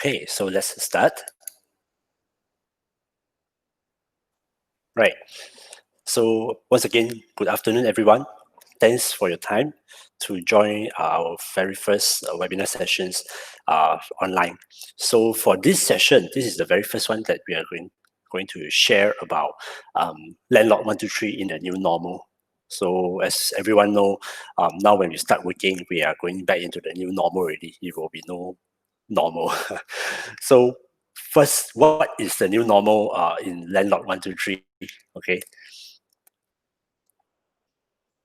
Okay, so let's start. Right. So once again, good afternoon, everyone. Thanks for your time to join our very first webinar sessions online. So for this session, this is the very first one that we are going to share about Landlord123 in the new normal. So as everyone know, now when we start working, we are going back into the new normal already. It will be no normal. So first, what is the new normal in Landlord123? Okay.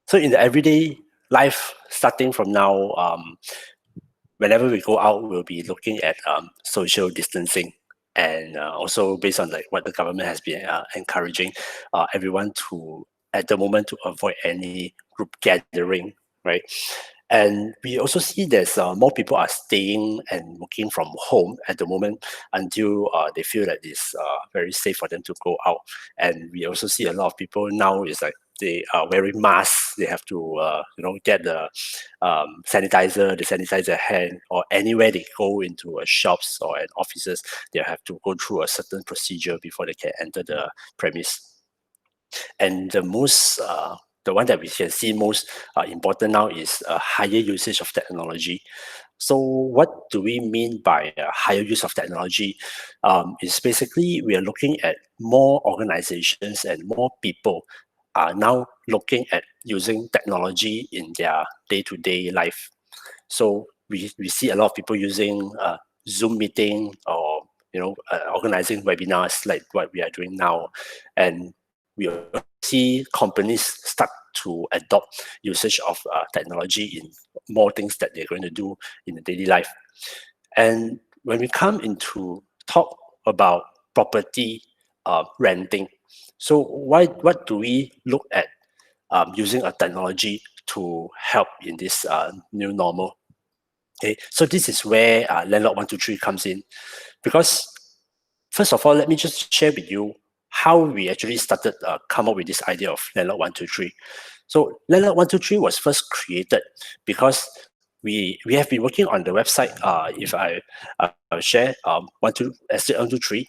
So in the everyday life, starting from now, whenever we go out, we'll be looking at social distancing, and also based on like what the government has been encouraging everyone to at the moment to avoid any group gathering, right? And we also see there's more people are staying and working from home at the moment until they feel that it's very safe for them to go out. And we also see a lot of people now is like they are wearing masks. They have to get the sanitizer, they sanitize their hand, or anywhere they go into a shops or an offices, they have to go through a certain procedure before they can enter the premise. And the one that we can see most important now is a higher usage of technology. So what do we mean by higher use of technology? Is basically we are looking at more organizations and more people are now looking at using technology in their day-to-day life. So we see a lot of people using Zoom meeting or organizing webinars like what we are doing now, and we see companies start to adopt usage of technology in more things that they're going to do in the daily life. And when we come into talk about property renting, so what do we look at using a technology to help in this new normal? Okay, so this is where Landlord123 comes in, because first of all, let me just share with you how we actually started come up with this idea of Landlord123. So Landlord123 was first created because we have been working on the website. If I share Estate123.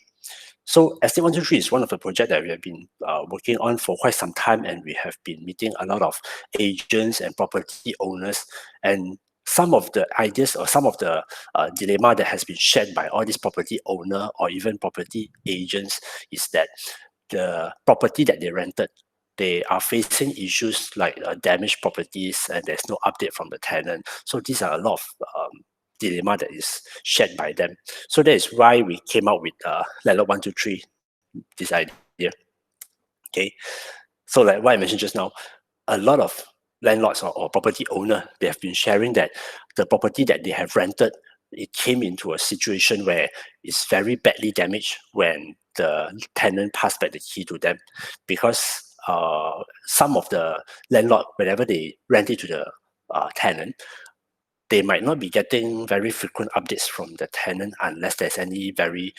So Estate123 is one of the projects that we have been working on for quite some time, and we have been meeting a lot of agents and property owners. And some of the ideas or some of the dilemma that has been shared by all these property owner or even property agents is that the property that they rented, they are facing issues like damaged properties and there's no update from the tenant. So these are a lot of dilemma that is shared by them. So that is why we came out with Landlord123, this idea. Okay, so like what I mentioned just now, a lot of landlords or property owner, they have been sharing that the property that they have rented, it came into a situation where it's very badly damaged when the tenant passed back the key to them, because some of the landlord, whenever they rent it to the tenant, they might not be getting very frequent updates from the tenant unless there's any very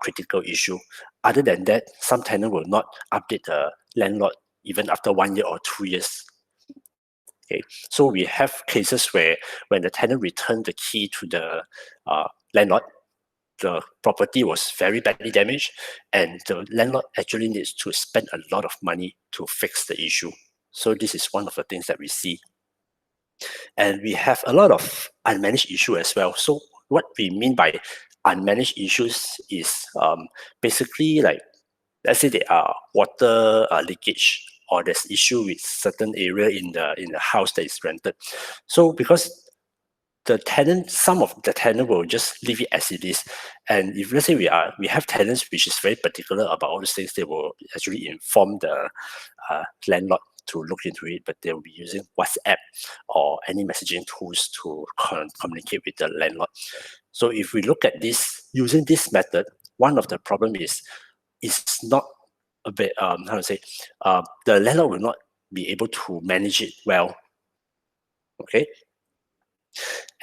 critical issue. Other than that, some tenant will not update the landlord even after 1 year or 2 years. Okay, so we have cases where when the tenant returned the key to the landlord, the property was very badly damaged, and the landlord actually needs to spend a lot of money to fix the issue. So this is one of the things that we see. And we have a lot of unmanaged issues as well. So what we mean by unmanaged issues is basically like, let's say there are water leakage, or there's issue with certain area in the house that is rented. So because the tenant, some of the tenant will just leave it as it is. And if let's say we have tenants which is very particular about all these things, they will actually inform the landlord to look into it, but they will be using WhatsApp or any messaging tools to communicate with the landlord. So if we look at this, using this method, one of the problem is it's not a bit, how to say, the landlord will not be able to manage it well. Okay.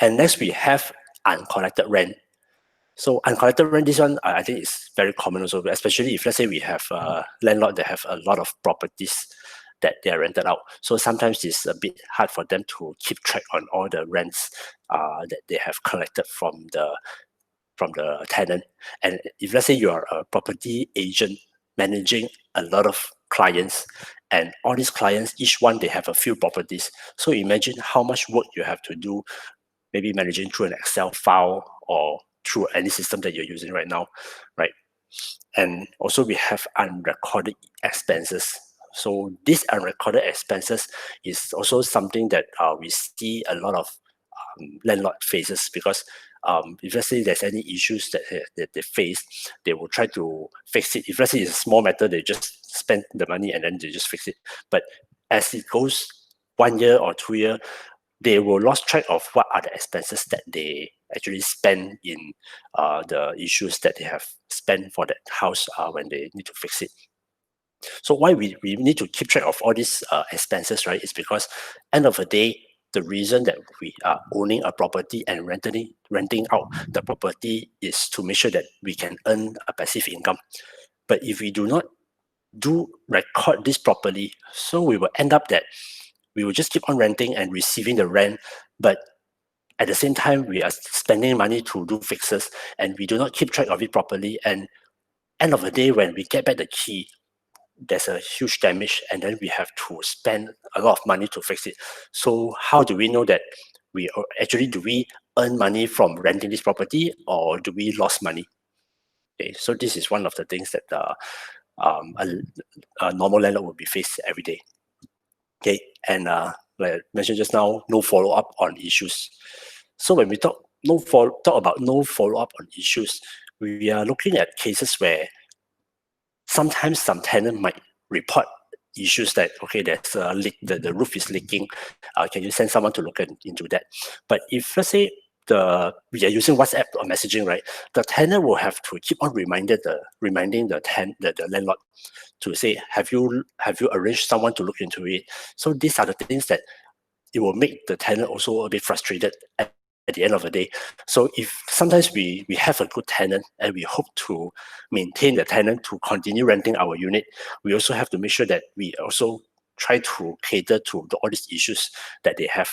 And next we have uncollected rent. So uncollected rent, this one I think is very common also, especially if let's say we have a landlord that have a lot of properties that they are rented out. So sometimes it's a bit hard for them to keep track on all the rents that they have collected from the from the tenant. And if let's say you are a property agent managing a lot of clients, and all these clients, each one, they have a few properties. So imagine how much work you have to do, maybe managing through an Excel file or through any system that you're using right now, right? And also we have unrecorded expenses. So these unrecorded expenses is also something that we see a lot of landlord faces, because if let's say there's any issues that they face, they will try to fix it. If let's say it's a small matter, they just spend the money and then they just fix it. But as it goes 1 year or 2 years, they will lose track of what are the expenses that they actually spend in the issues that they have spent for that house when they need to fix it. So why we need to keep track of all these expenses, right, is because end of the day, the reason that we are owning a property and renting out the property is to make sure that we can earn a passive income. But if we do not record this properly, so we will end up that we will just keep on renting and receiving the rent, but at the same time we are spending money to do fixes and we do not keep track of it properly, and end of the day when we get back the key, there's a huge damage and then we have to spend a lot of money to fix it. So how do we know that do we earn money from renting this property, or do we lose money? Okay, so this is one of the things that a normal landlord will be faced every day. Okay, and like I mentioned just now, no follow-up on issues. So when we talk about no follow-up on issues, we are looking at cases where sometimes some tenant might report issues that, okay, there's a leak, the roof is leaking, can you send someone to look into that? But if let's say we are using WhatsApp or messaging, right, the tenant will have to keep on reminding the landlord to say, have you arranged someone to look into it? So these are the things that it will make the tenant also a bit frustrated at the end of the day. So if sometimes we have a good tenant and we hope to maintain the tenant to continue renting our unit, we also have to make sure that we also try to cater to all these issues that they have.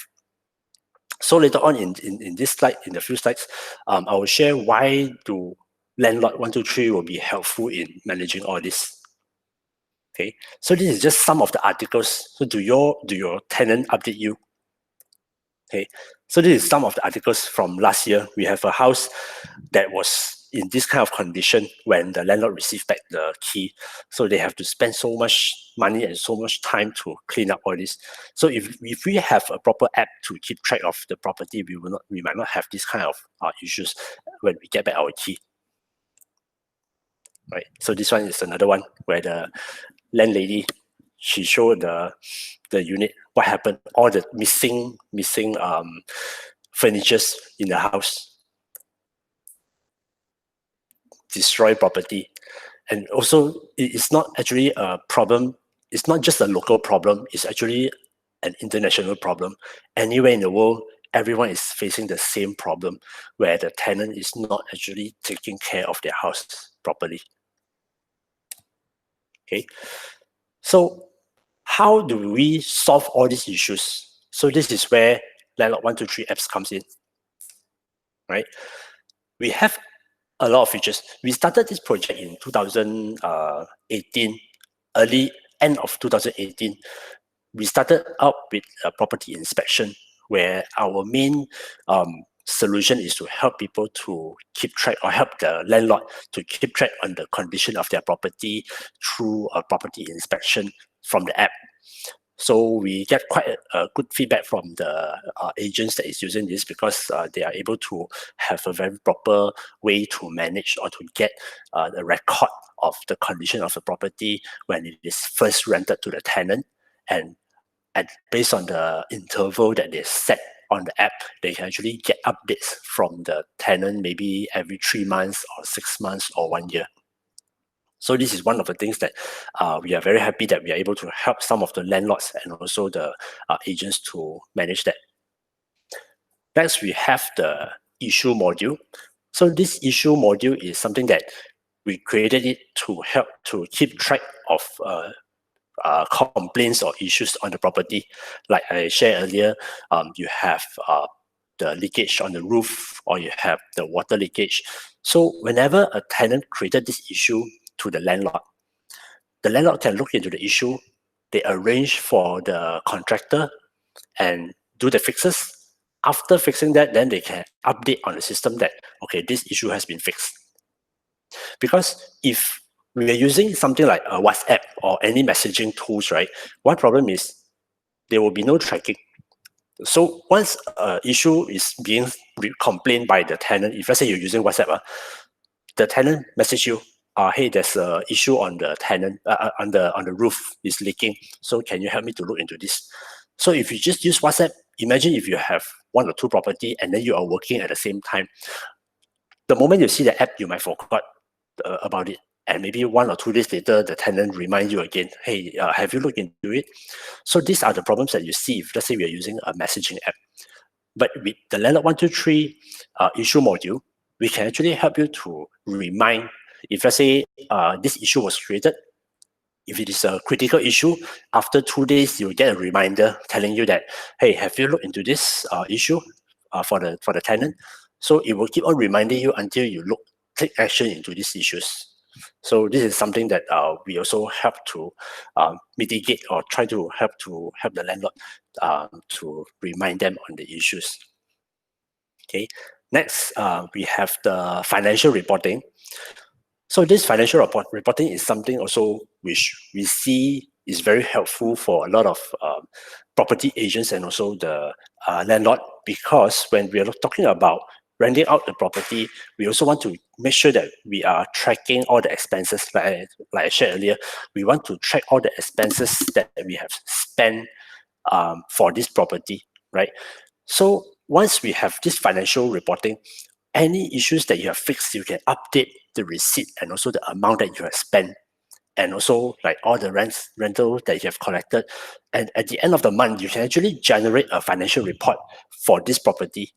So later on in this slide, in a few slides, I will share why do Landlord123 will be helpful in managing all this. Okay, so this is just some of the articles. So do your tenant update you? Okay, so this is some of the articles from last year. We have a house that was in this kind of condition when the landlord received back the key. So they have to spend so much money and so much time to clean up all this. So if we have a proper app to keep track of the property, we might not have this kind of issues when we get back our key. Right. So this one is another one where the landlady, she showed the unit, what happened, all the missing furnitures in the house, destroy property. And also it's not actually a problem, it's not just a local problem, it's actually an international problem. Anywhere in the world, everyone is facing the same problem where the tenant is not actually taking care of their house properly. Okay, so how do we solve all these issues? So this is where Landlord123 apps comes in, right? We have a lot of features. We started this project in 2018, end of 2018. We started out with a property inspection where our main solution is to help people to keep track, or help the landlord to keep track on the condition of their property through a property inspection from the app. So we get quite a good feedback from the agents that is using this, because they are able to have a very proper way to manage or to get the record of the condition of the property when it is first rented to the tenant. And based on the interval that they set on the app, they can actually get updates from the tenant maybe every 3 months or 6 months or 1 year. So this is one of the things that we are very happy that we are able to help some of the landlords and also the agents to manage that. Next, we have the issue module. So this issue module is something that we created it to help to keep track of complaints or issues on the property. Like I shared earlier, you have the leakage on the roof, or you have the water leakage. So whenever a tenant created this issue to the landlord can look into the issue. They arrange for the contractor and do the fixes. After fixing that, then they can update on the system that, okay, this issue has been fixed. Because if we are using something like a WhatsApp or any messaging tools, right, one problem is there will be no tracking. So once an issue is being complained by the tenant, if let's say you're using WhatsApp, the tenant message you, hey, there's an issue on the tenant on the roof is leaking. So can you help me to look into this? So if you just use WhatsApp, imagine if you have 1 or 2 property and then you are working at the same time. The moment you see the app, you might forget about it. And maybe 1 or 2 days later, the tenant reminds you again, hey, have you looked into it? So these are the problems that you see if, let's say, we are using a messaging app. But with the Landlord123 issue module, we can actually help you to remind, if let's say this issue was created, if it is a critical issue, after 2 days, you'll get a reminder telling you that, hey, have you looked into this issue for the tenant? So it will keep on reminding you until you take action into these issues. So this is something that we also help to mitigate or try to help the landlord to remind them on the issues. Okay. Next, we have the financial reporting. So this financial reporting is something also which we see is very helpful for a lot of property agents and also the landlord, because when we are talking about renting out the property, we also want to make sure that we are tracking all the expenses. Like I shared earlier, we want to track all the expenses that we have spent for this property, right? So once we have this financial reporting, any issues that you have fixed, you can update the receipt and also the amount that you have spent, and also like all the rental that you have collected. And at the end of the month, you can actually generate a financial report for this property.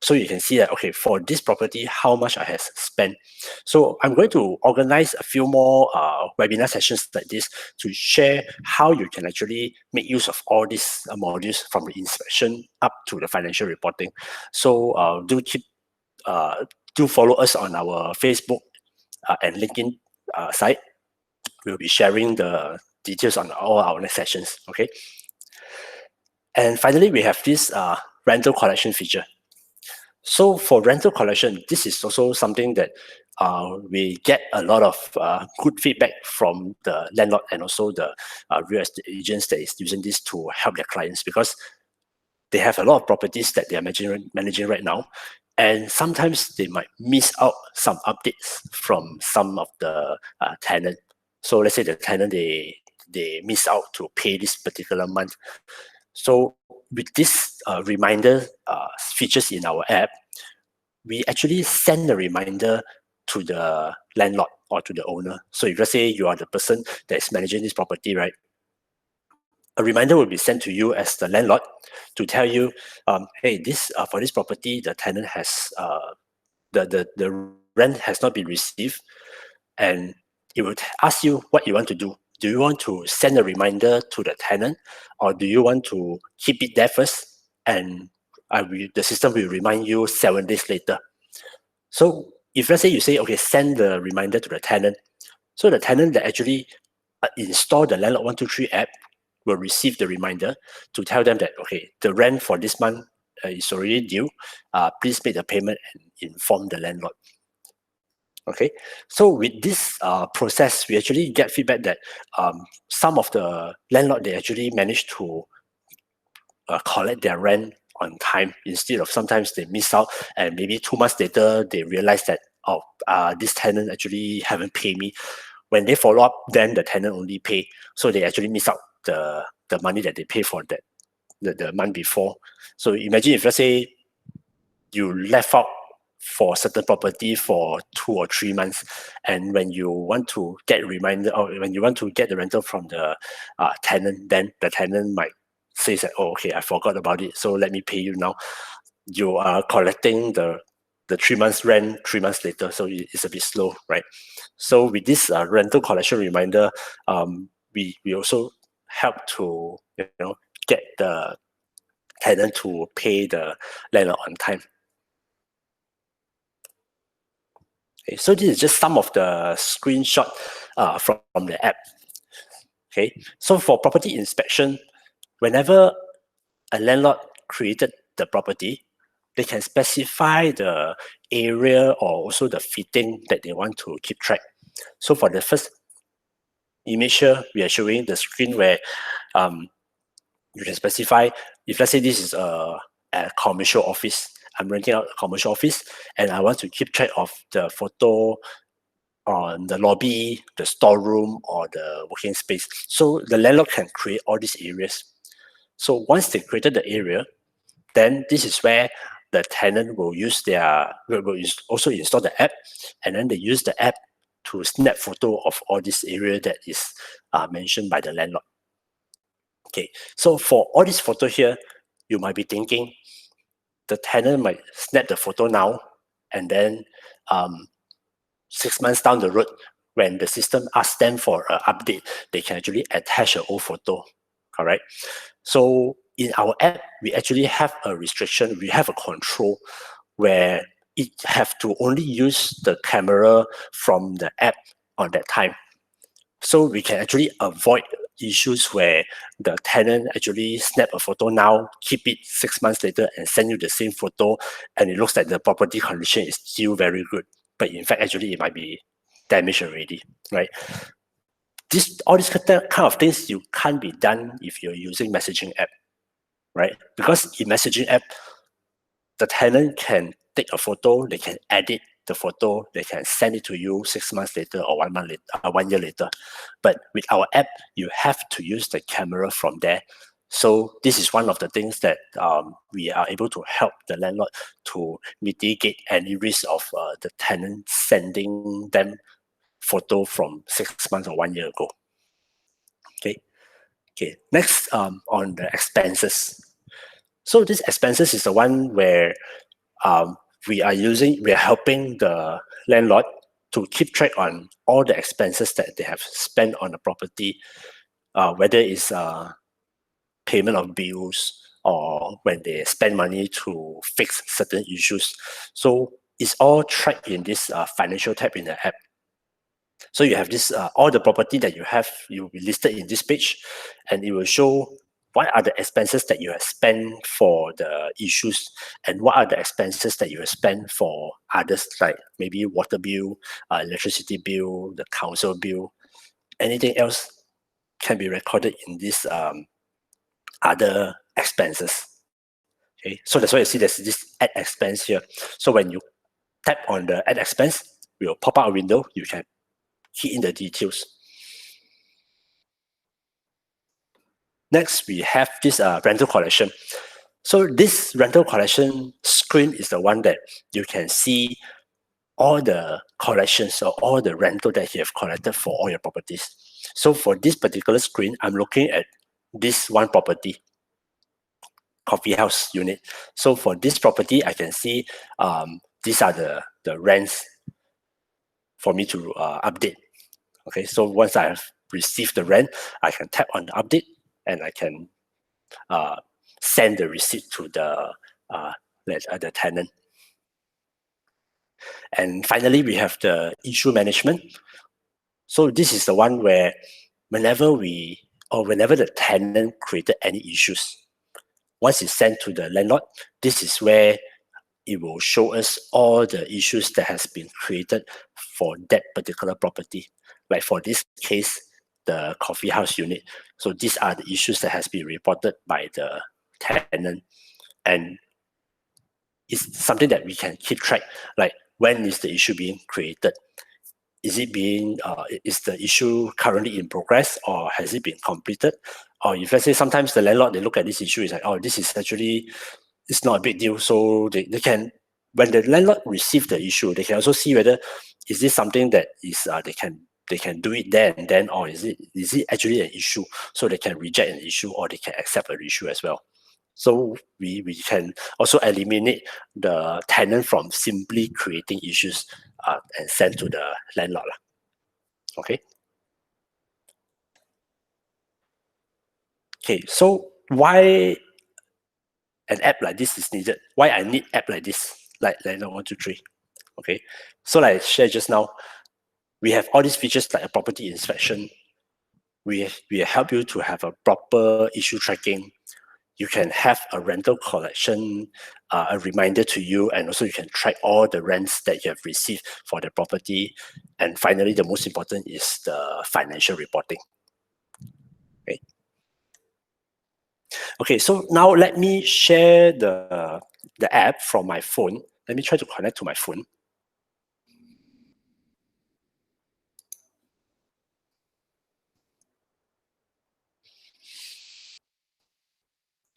So you can see that, okay, for this property, how much I have spent. So I'm going to organize a few more webinar sessions like this to share how you can actually make use of all these modules from the inspection up to the financial reporting. So do follow us on our Facebook and LinkedIn site. We'll be sharing the details on all our next sessions, okay? And finally, we have this rental collection feature. So for rental collection, this is also something that we get a lot of good feedback from the landlord and also the real estate agents that is using this to help their clients, because they have a lot of properties that they are managing right now. And sometimes they might miss out some updates from some of the tenant. So let's say the tenant, they miss out to pay this particular month. So with this reminder features in our app, we actually send a reminder to the landlord or to the owner. So if let's say you are the person that is managing this property, right, a reminder will be sent to you as the landlord to tell you, hey, this for this property, the tenant has the rent has not been received, and it would ask you what you want to do. Do you want to send a reminder to the tenant, or do you want to keep it there first, and the system will remind you 7 days later? So if let's say you say, okay, send the reminder to the tenant, so the tenant that actually install the Landlord123 app will receive the reminder to tell them that, okay, the rent for this month is already due. Please make the payment and inform the landlord. Okay, so with this process, we actually get feedback that some of the landlord, they actually manage to collect their rent on time, instead of sometimes they miss out, and maybe 2 months later they realize that, oh, this tenant actually haven't paid me. When they follow up, then the tenant only pay, so they actually miss out the money that they pay for that the month before. So imagine if let's say you left out for certain property for 2 or 3 months, and when you want to get a reminder, or when you want to get the rental from the tenant, then the tenant might say that, oh, okay, I forgot about it, so let me pay you now. You are collecting the 3 months rent 3 months later, so it's a bit slow, right? So with this rental collection reminder, we also help to get the tenant to pay the landlord on time. Okay, so this is just some of the screenshot from the app. Okay, so for property inspection, whenever a landlord created the property, they can specify the area or also the fitting that they want to keep track. So for the first image here, we are showing the screen where you can specify, if let's say this is a commercial office, I'm renting out a commercial office and I want to keep track of the photo on the lobby, the storeroom, or the working space. So the landlord can create all these areas. So once they created the area, then this is where the tenant will use will also install the app, and then they use the app to snap photo of all this area that is mentioned by the landlord. Okay, so for all this photo here, you might be thinking the tenant might snap the photo now, and then 6 months down the road, when the system asks them for an update, they can actually attach an old photo, correct? So in our app, we actually have a restriction, we have a control where it have to only use the camera from the app on that time. So we can actually avoid issues where the tenant actually snap a photo now, keep it 6 months later and send you the same photo, and it looks like the property condition is still very good. But in fact, actually it might be damaged already, right? All these kind of things you can't be done if you're using messaging app, right? Because in messaging app, the tenant can take a photo, they can edit the photo, they can send it to you 6 months later or 1 month later, 1 year later. But with our app, you have to use the camera from there. So this is one of the things that we are able to help the landlord to mitigate any risk of the tenant sending them photo from 6 months or 1 year ago. Okay. Next, on the expenses. So this expenses is the one where we are helping the landlord to keep track on all the expenses that they have spent on the property, whether it's payment of bills or when they spend money to fix certain issues. So it's all tracked in this financial tab in the app. So you have this all the property that you will be listed in this page, and it will show what are the expenses that you have spent for the issues and what are the expenses that you have spent for others, like maybe water bill, electricity bill, the council bill, anything else can be recorded in this other expenses. Okay, so that's why you see there's this add expense here. So when you tap on the add expense, it will pop out a window. You can key in the details. Next, we have this rental collection. So this rental collection screen is the one that you can see all the collections or all the rental that you have collected for all your properties. So for this particular screen, I'm looking at this one property, coffee house unit. So for this property, I can see these are the rents for me to update. Okay, so once I have received the rent, I can tap on the update and I can send the receipt to the tenant. And finally, we have the issue management. So this is the one where whenever the tenant created any issues, once it's sent to the landlord, this is where it will show us all the issues that has been created for that particular property. Like for this case, the coffee house unit. So these are the issues that has been reported by the tenant. And it's something that we can keep track, like when is the issue being created? Is the issue currently in progress or has it been completed? Or if let's say sometimes the landlord, they look at this issue, is like, oh, this is actually, it's not a big deal. So they can, when the landlord receive the issue, they can also see whether is this something that is they can do it there and then, or is it actually an issue? So they can reject an issue or they can accept an issue as well. So we can also eliminate the tenant from simply creating issues and send to the landlord. Okay. Okay. So why an app like this is needed. Why I need app like this, like Landlord123. Okay, so like I shared just now, we have all these features like a property inspection. We help you to have a proper issue tracking. You can have a rental collection, a reminder to you, and also you can track all the rents that you have received for the property. And finally, the most important is the financial reporting. Okay. Okay, so now let me share the app from my phone. Let me try to connect to my phone.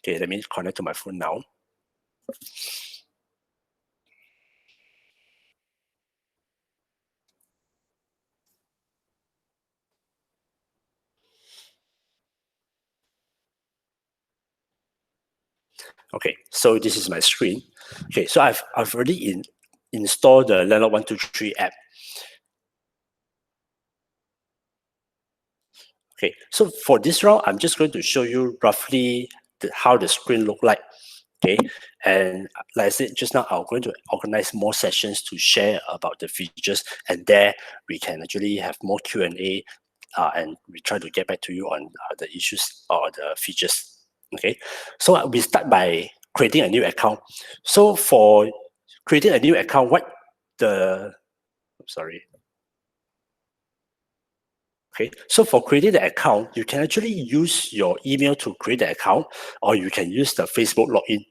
Okay, let me connect to my phone now. Okay, so this is my screen. Okay, so I've already installed the Landlord123 app. Okay, so for this round, I'm just going to show you roughly how the screen look like. Okay, and like I said just now, I'm going to organize more sessions to share about the features, and there we can actually have more Q&A, and we try to get back to you on the issues or the features. Okay, so we start by creating a new account. So for creating a new account, sorry. Okay, so for creating the account, you can actually use your email to create the account, or you can use the Facebook login.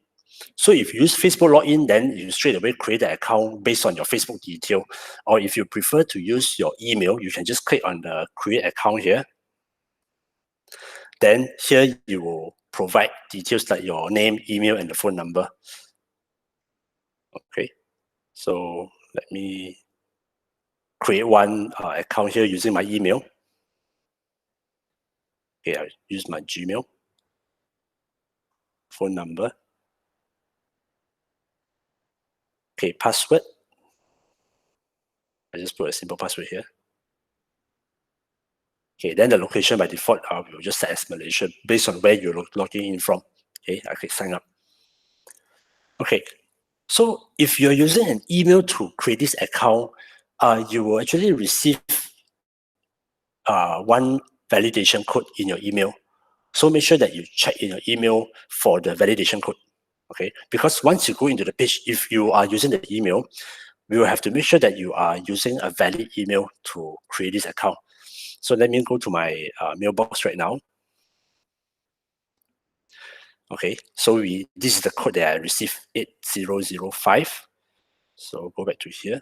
So if you use Facebook login, then you straight away create the account based on your Facebook detail. Or if you prefer to use your email, you can just click on the create account here. Then here you will provide details like your name, email, and the phone number. Okay, so let me create one account here using my email. Okay, I use my Gmail, phone number. Okay, password. I just put a simple password here. Okay, then the location by default, we'll just set as Malaysia based on where you're logging in from. Okay, I click sign up. Okay, so if you're using an email to create this account, you will actually receive one validation code in your email. So make sure that you check in your email for the validation code. Okay, because once you go into the page, if you are using the email, we will have to make sure that you are using a valid email to create this account. So let me go to my mailbox right now. Okay, so this is the code that I received, 8005. So go back to here.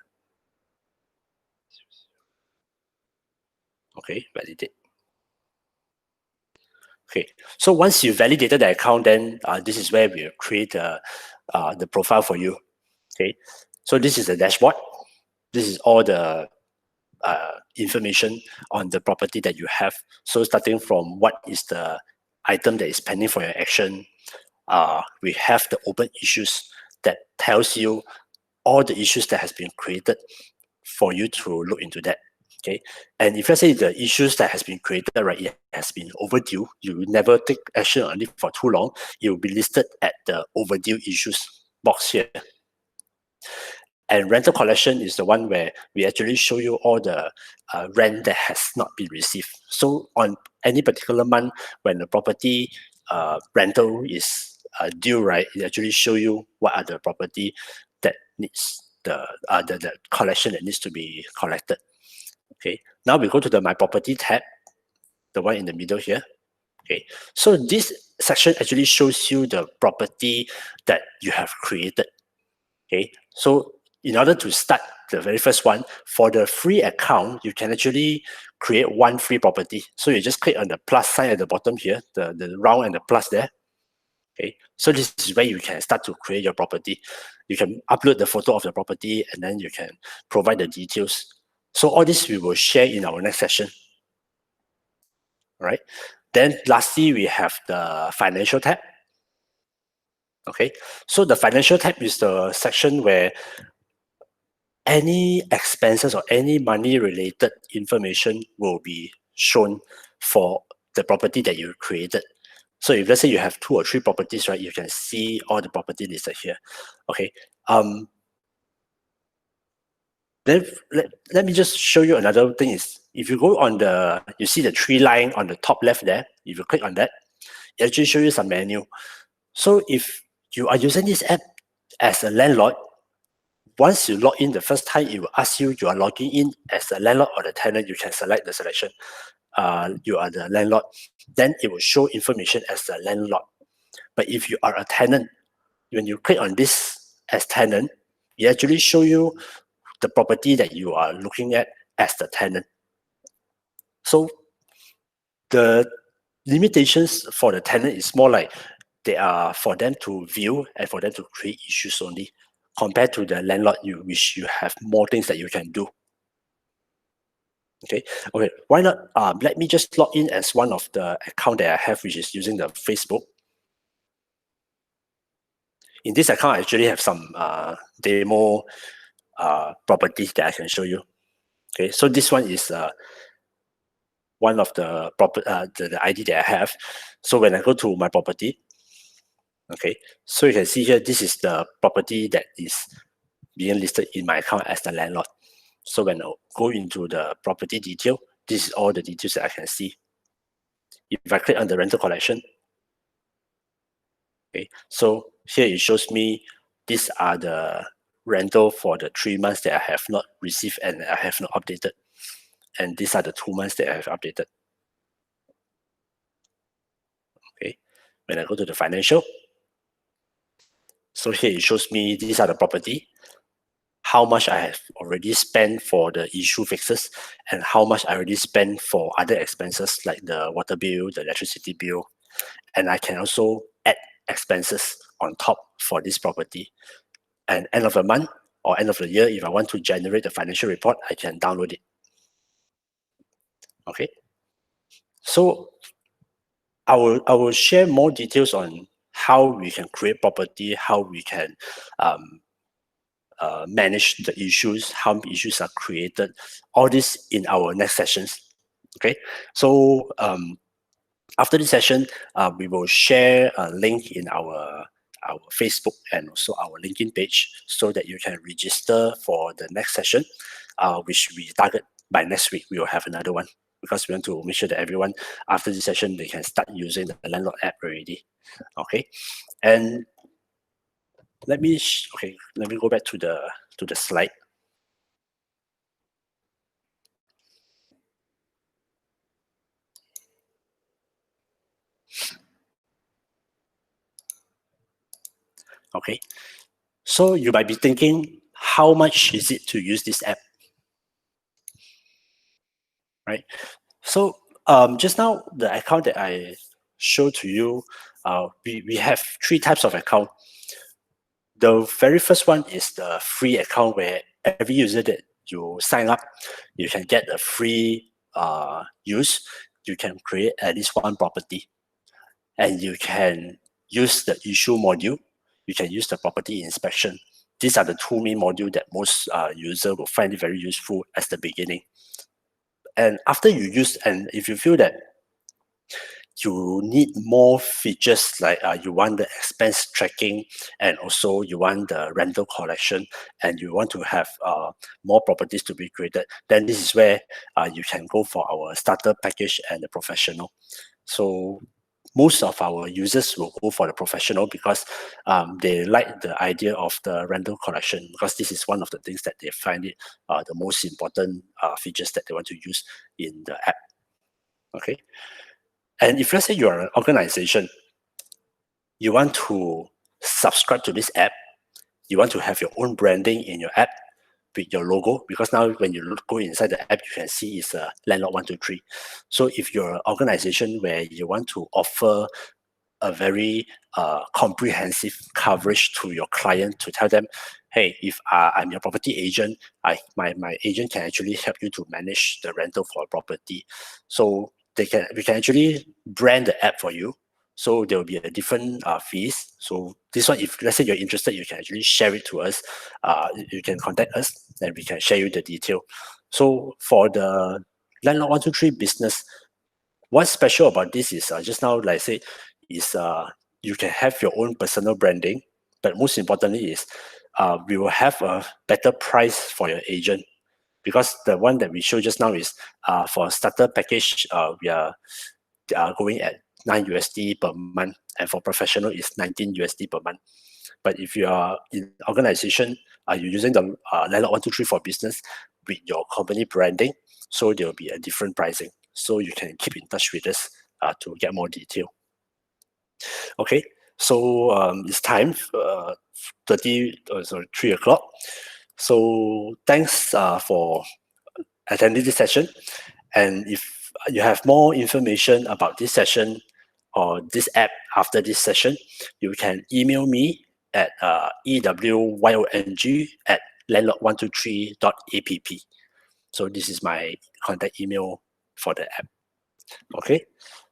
Okay, validate. Okay, so once you validated the account, then this is where we'll create the profile for you. Okay, so this is the dashboard. This is all the information on the property that you have. So starting from what is the item that is pending for your action, we have the open issues that tells you all the issues that has been created for you to look into that. Okay, and if let's say the issues that has been created, right, it has been overdue, you never take action on it for too long, it will be listed at the overdue issues box here. And rental collection is the one where we actually show you all the rent that has not been received. So on any particular month, when the property rental is due, right, it actually show you what are the property that needs the collection that needs to be collected. Okay, now we go to the My Property tab, the one in the middle here. Okay, so this section actually shows you the property that you have created. Okay, so in order to start the very first one, for the free account, you can actually create one free property. So you just click on the plus sign at the bottom here, the round and the plus there. Okay, so this is where you can start to create your property. You can upload the photo of the property and then you can provide the details. So all this we will share in our next session. All right. Then lastly, we have the financial tab. Okay, so the financial tab is the section where any expenses or any money related information will be shown for the property that you created. So if let's say you have 2 or 3 properties, right, you can see all the property listed here. Okay. Then let me just show you another thing is, if you go on you see the 3 line on the top left there, if you click on that, it actually shows you some menu. So if you are using this app as a landlord, once you log in the first time, it will ask you are logging in as a landlord or the tenant. You can select the selection. You are the landlord. Then it will show information as a landlord. But if you are a tenant, when you click on this as tenant, it actually show you the property that you are looking at as the tenant. So the limitations for the tenant is more like they are for them to view and for them to create issues only, compared to the landlord, which you have more things that you can do. Okay, why not let me just log in as one of the account that I have, which is using the Facebook. In this account, I actually have some demo properties that I can show you. Okay, so this one is one of the the ID that I have. So when I go to my property, okay, so you can see here, this is the property that is being listed in my account as the landlord. So when I go into the property detail, this is all the details that I can see. If I click on the rental collection, okay, so here it shows me these are the rental for the 3 months that I have not received and I have not updated. And these are the 2 months that I have updated. Okay, when I go to the financial, so here it shows me these are the property, how much I have already spent for the issue fixes, and how much I already spent for other expenses like the water bill, the electricity bill, and I can also add expenses on top for this property. And end of the month or end of the year, if I want to generate the financial report, I can download it. Okay. So I will share more details on how we can create property, how we can manage the issues, how issues are created, all this in our next sessions. Okay. So after this session, we will share a link in our Facebook and also our LinkedIn page so that you can register for the next session, which we target by next week. We will have another one because we want to make sure that everyone after this session, they can start using the Landlord app already. Okay, and let me go back to the slide. Okay, so you might be thinking, how much is it to use this app? Right. So just now, the account that I showed to you, we have 3 types of account. The very first one is the free account, where every user that you sign up, you can get a free use. You can create at least 1 property, and you can use the issue module. You can use the property inspection. These are the 2 main modules that most user will find it very useful as the beginning. And after you use, and if you feel that you need more features, like you want the expense tracking, and also you want the rental collection, and you want to have more properties to be created, then this is where you can go for our starter package and the professional. So most of our users will go for the professional because they like the idea of the rental collection, because this is one of the things that they find it the most important features that they want to use in the app. Okay. And if let's say you are an organization, you want to subscribe to this app, you want to have your own branding in your app with your logo, because now when you go inside the app, you can see it's Landlord123. So if you're an organization where you want to offer a very comprehensive coverage to your client, to tell them, hey, if I'm your property agent, my agent can actually help you to manage the rental for a property. So we can actually brand the app for you. So there will be a different fees. So this one, if let's say you're interested, you can actually share it to us. You can contact us and we can share you the detail. So for the Landlord123 business, what's special about this is just now, like I say, is you can have your own personal branding, but most importantly is we will have a better price for your agent, because the one that we showed just now is for a starter package, we are going at $9 per month, and for professional is $19 per month. But if you are in organization, you're using the Landlord123 for business with your company branding, so there will be a different pricing. So you can keep in touch with us to get more detail. Okay, so it's time, 3 o'clock. So thanks for attending this session. And if you have more information about this session or this app after this session, you can email me at ewyong@landlord123.app. So this is my contact email for the app. Okay,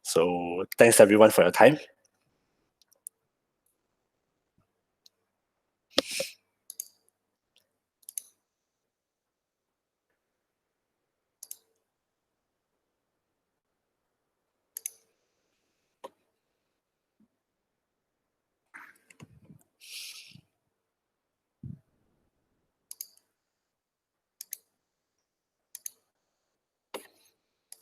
so thanks everyone for your time.